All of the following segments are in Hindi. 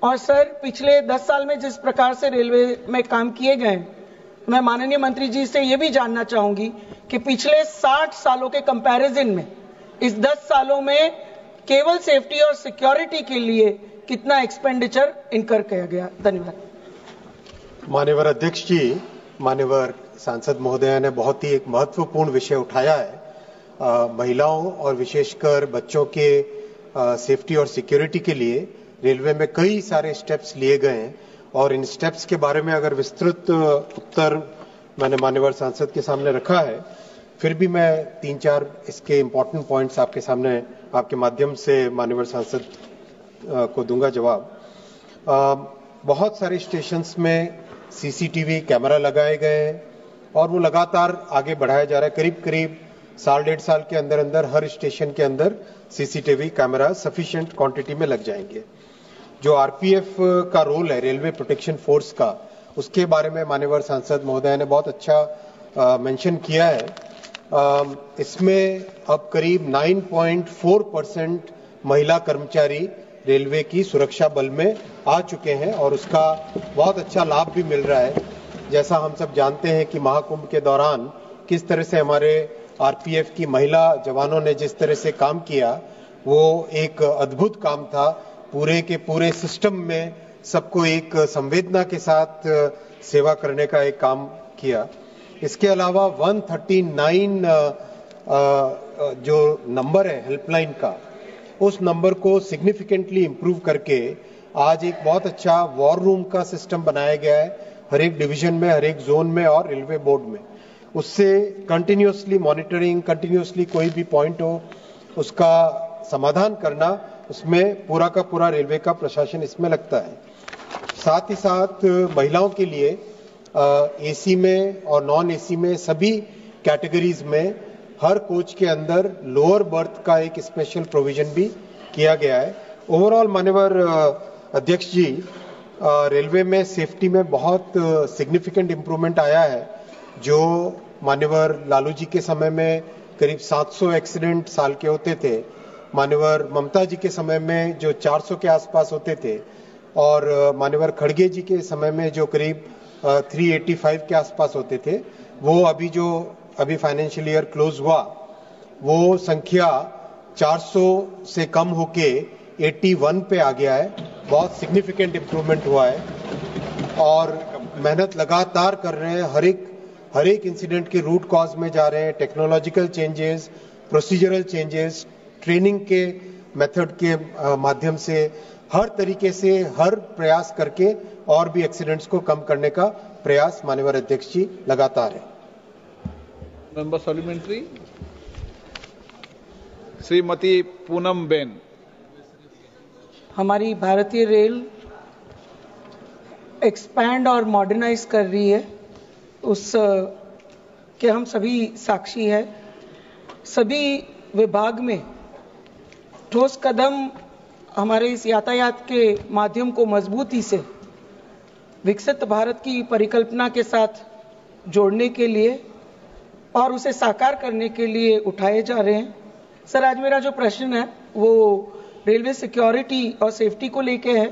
और सर पिछले 10 साल में जिस प्रकार से रेलवे में काम किए गए, मैं माननीय मंत्री जी से ये भी जानना चाहूंगी कि पिछले 60 सालों के कंपैरिजन में इस 10 सालों में केवल सेफ्टी और सिक्योरिटी के लिए कितना एक्सपेंडिचर इनकर किया गया। धन्यवाद। माननीय अध्यक्ष जी, माननीय सांसद महोदय ने बहुत ही एक महत्वपूर्ण विषय उठाया है। महिलाओं और विशेषकर बच्चों के सेफ्टी और सिक्योरिटी के लिए रेलवे में कई सारे स्टेप्स लिए गए हैं और इन स्टेप्स के बारे में अगर विस्तृत उत्तर मैंने माननीय सांसद के सामने रखा है, फिर भी मैं 3-4 इसके इम्पोर्टेंट पॉइंट्स आपके सामने आपके माध्यम से माननीय सांसद को दूंगा जवाब। बहुत सारे स्टेशंस में सीसीटीवी कैमरा लगाए गए हैं और वो लगातार आगे बढ़ाया जा रहा है। करीब करीब 1.5 साल के अंदर अंदर हर स्टेशन के अंदर सीसीटीवी कैमरा सफिशिएंट क्वांटिटी में लग जाएंगे। जो आरपीएफ का रोल है रेलवे प्रोटेक्शन फोर्स का, उसके बारे में माननीय सांसद महोदय ने बहुत अच्छा मेंशन किया है। इसमें अब करीब 9.4% महिला कर्मचारी रेलवे की सुरक्षा बल में आ चुके हैं और उसका बहुत अच्छा लाभ भी मिल रहा है। जैसा हम सब जानते हैं कि महाकुंभ के दौरान किस तरह से हमारे आरपीएफ की महिला जवानों ने जिस तरह से काम किया, वो एक अद्भुत काम था। पूरे के पूरे सिस्टम में सबको एक संवेदना के साथ सेवा करने का एक काम किया। इसके अलावा 139 जो नंबर है हेल्पलाइन का, उस नंबर को सिग्निफिकेंटली इंप्रूव करके आज एक बहुत अच्छा वॉर रूम का सिस्टम बनाया गया है हर एक डिवीजन में, हर एक जोन में और रेलवे बोर्ड में। उससे कंटिन्यूअसली मॉनिटरिंग, कंटिन्यूअसली कोई भी पॉइंट हो उसका समाधान करना, उसमें पूरा का पूरा रेलवे का प्रशासन इसमें लगता है। साथ ही साथ महिलाओं के लिए एसी में और नॉन एसी में सभी कैटेगरीज में हर कोच के अंदर लोअर बर्थ का एक स्पेशल प्रोविजन भी किया गया है। ओवरऑल माननीय अध्यक्ष जी, रेलवे में सेफ्टी में बहुत सिग्निफिकेंट इंप्रूवमेंट आया है। जो माननीय लालू जी के समय में करीब 700 एक्सीडेंट साल के होते थे, माननीय ममता जी के समय में जो 400 के आसपास होते थे और माननीय खड़गे जी के समय में जो करीब 385 के आसपास होते थे, वो अभी फाइनेंशियल ईयर क्लोज हुआ, वो संख्या 400 से कम होके 81 पे आ गया है। बहुत सिग्निफिकेंट इंप्रूवमेंट हुआ है और मेहनत लगातार कर रहे हैं। हर एक इंसिडेंट के रूट कॉज में जा रहे हैं। Technological changes, procedural changes, training के मेथड के माध्यम से हर तरीके से हर प्रयास करके और भी एक्सीडेंट्स को कम करने का प्रयास माननीय अध्यक्ष जी लगातार है। Member supplementary Shrimati Poonam Ben. हमारी भारतीय रेल एक्सपैंड और मॉडर्नाइज कर रही है, उस के हम सभी साक्षी है। सभी विभाग में ठोस कदम हमारे इस यातायात के माध्यम को मजबूती से विकसित भारत की परिकल्पना के साथ जोड़ने के लिए और उसे साकार करने के लिए उठाए जा रहे हैं। सर, आज मेरा जो प्रश्न है वो रेलवे सिक्योरिटी और सेफ्टी को लेके है।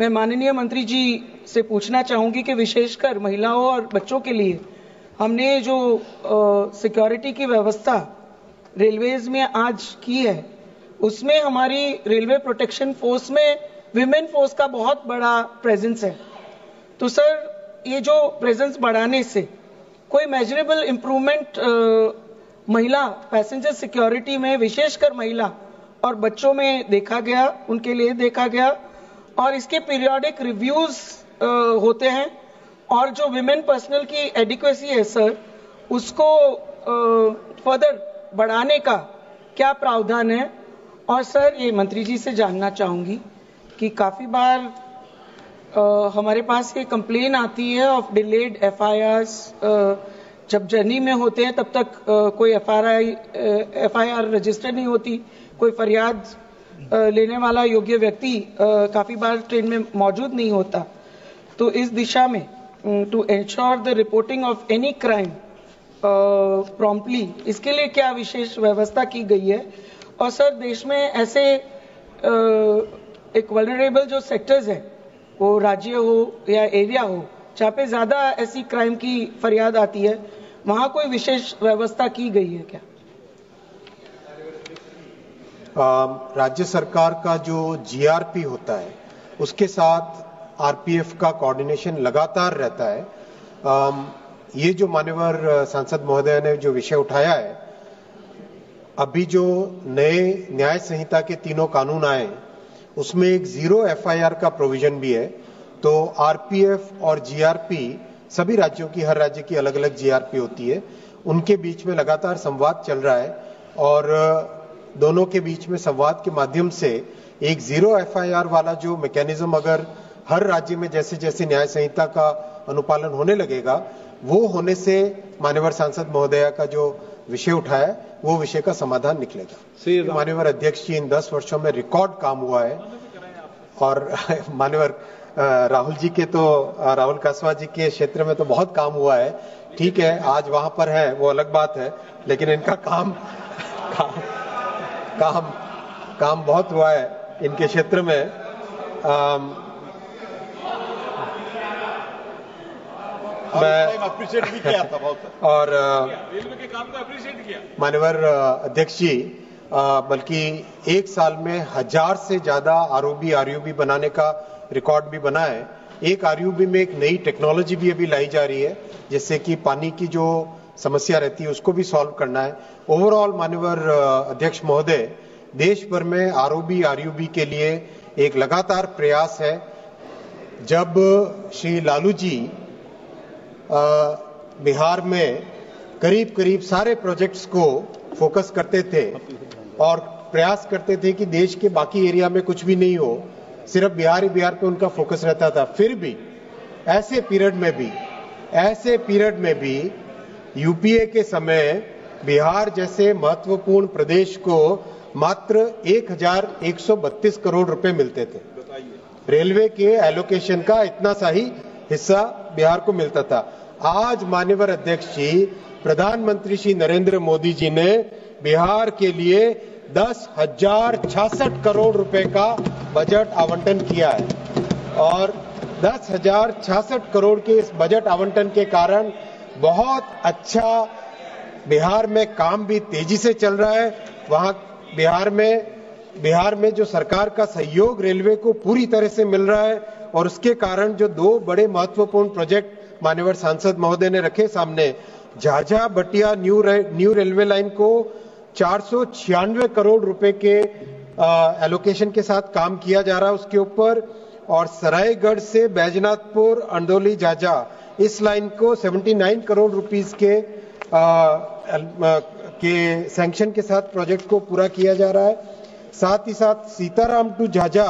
मैं माननीय मंत्री जी से पूछना चाहूंगी कि विशेषकर महिलाओं और बच्चों के लिए हमने जो सिक्योरिटी की व्यवस्था रेलवेज में आज की है, उसमें हमारी रेलवे प्रोटेक्शन फोर्स में विमेन फोर्स का बहुत बड़ा प्रेजेंस है। तो सर, ये जो प्रेजेंस बढ़ाने से कोई मेजरेबल इंप्रूवमेंट महिला पैसेंजर सिक्योरिटी में, विशेषकर महिला और बच्चों में देखा गया, उनके लिए देखा गया, और इसके पीरियोडिक रिव्यूज होते हैं और जो विमेन पर्सनल की एडिक्वेसी है सर, उसको फर्दर बढ़ाने का क्या प्रावधान है? और सर, ये मंत्री जी से जानना चाहूंगी कि काफी बार हमारे पास ये कंप्लेन आती है ऑफ डिलेड एफआईआर्स। जब जर्नी में होते हैं तब तक कोई एफआईआर रजिस्टर नहीं होती, कोई फरियाद लेने वाला योग्य व्यक्ति काफी बार ट्रेन में मौजूद नहीं होता। तो इस दिशा में to ensure the reporting of any crime promptly, इसके लिए क्या विशेष व्यवस्था की गई है? और सर, देश में ऐसे एक वल्नरेबल जो सेक्टर्स है, वो राज्य हो या एरिया हो, जहाँ पे ज्यादा ऐसी क्राइम की फरियाद आती है, वहां कोई विशेष व्यवस्था की गई है क्या? राज्य सरकार का जो जीआरपी होता है उसके साथ आरपीएफ का कोऑर्डिनेशन लगातार रहता है। ये जो मान्यवर सांसद महोदय ने जो विषय उठाया है, अभी जो नए न्याय संहिता के तीनों कानून आए उसमें एक 0 एफआईआर का प्रोविजन भी है। तो आरपीएफ और जीआरपी, सभी राज्यों की, हर राज्य की अलग अलग जीआरपी होती है, उनके बीच में लगातार संवाद चल रहा है और दोनों के बीच में संवाद के माध्यम से एक 0 एफआईआर वाला जो मैकेनिज्म अगर हर राज्य में जैसे जैसे न्याय संहिता का अनुपालन होने लगेगा, वो होने से मान्यवर सांसद महोदया का जो विषय उठाया है वो विषय का समाधान निकलेगा। मान्यवर अध्यक्ष जी, इन 10 वर्षों में रिकॉर्ड काम हुआ है और मान्यवर राहुल जी के तो, राहुल कासवा जी के क्षेत्र में तो बहुत काम हुआ है। ठीक है, आज वहां पर है वो अलग बात है, लेकिन इनका काम बहुत हुआ है इनके क्षेत्र में। मैं अप्रिशिएट भी किया था बहुत और रेलवे के काम को अप्रिशिएट किया मान्यवर अध्यक्ष जी। बल्कि एक साल में 1000 से ज्यादा आरयूबी बनाने का रिकॉर्ड भी बना है। एक आरयूबी में एक नई टेक्नोलॉजी भी अभी लाई जा रही है, जिससे कि पानी की जो समस्या रहती है उसको भी सॉल्व करना है। ओवरऑल मान्यवर अध्यक्ष महोदय, देश भर में आरयूबी के लिए एक लगातार प्रयास है। जब श्री लालू जी बिहार में करीब करीब सारे प्रोजेक्ट्स को फोकस करते थे और प्रयास करते थे कि देश के बाकी एरिया में कुछ भी नहीं हो, सिर्फ बिहार पे उनका फोकस रहता था, फिर भी ऐसे पीरियड में भी यूपीए के समय बिहार जैसे महत्वपूर्ण प्रदेश को मात्र 1132 करोड़ रुपए मिलते थे। रेलवे के एलोकेशन का इतना सा ही हिस्सा बिहार को मिलता था। आज माननीय अध्यक्ष जी, प्रधानमंत्री श्री नरेंद्र मोदी जी ने बिहार के लिए 10,066 करोड़ रुपए का बजट आवंटन किया है और 10,066 करोड़ के इस बजट आवंटन के कारण बहुत अच्छा बिहार में काम भी तेजी से चल रहा है। वहां बिहार में जो सरकार का सहयोग रेलवे को पूरी तरह से मिल रहा है और उसके कारण जो 2 बड़े महत्वपूर्ण प्रोजेक्ट माननीय सांसद महोदय ने रखे सामने, झाझा बटिया न्यू रेलवे लाइन को 496 करोड़ रुपए के एलोकेशन के साथ काम किया जा रहा है उसके ऊपर, और सरायगढ़ से बैजनाथपुर अंडोली झाझा इस लाइन को 79 करोड़ रुपीस के सैंक्शन के साथ प्रोजेक्ट को पूरा किया जा रहा है। साथ ही साथ Sitaram to Jhajha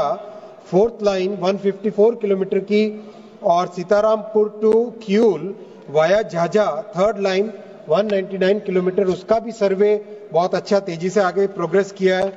4th line 154 kilometre की और Sitarampur to Kiul via Jhajha 3rd line 199 kilometre, उसका भी सर्वे बहुत अच्छा तेजी से आगे प्रोग्रेस किया है।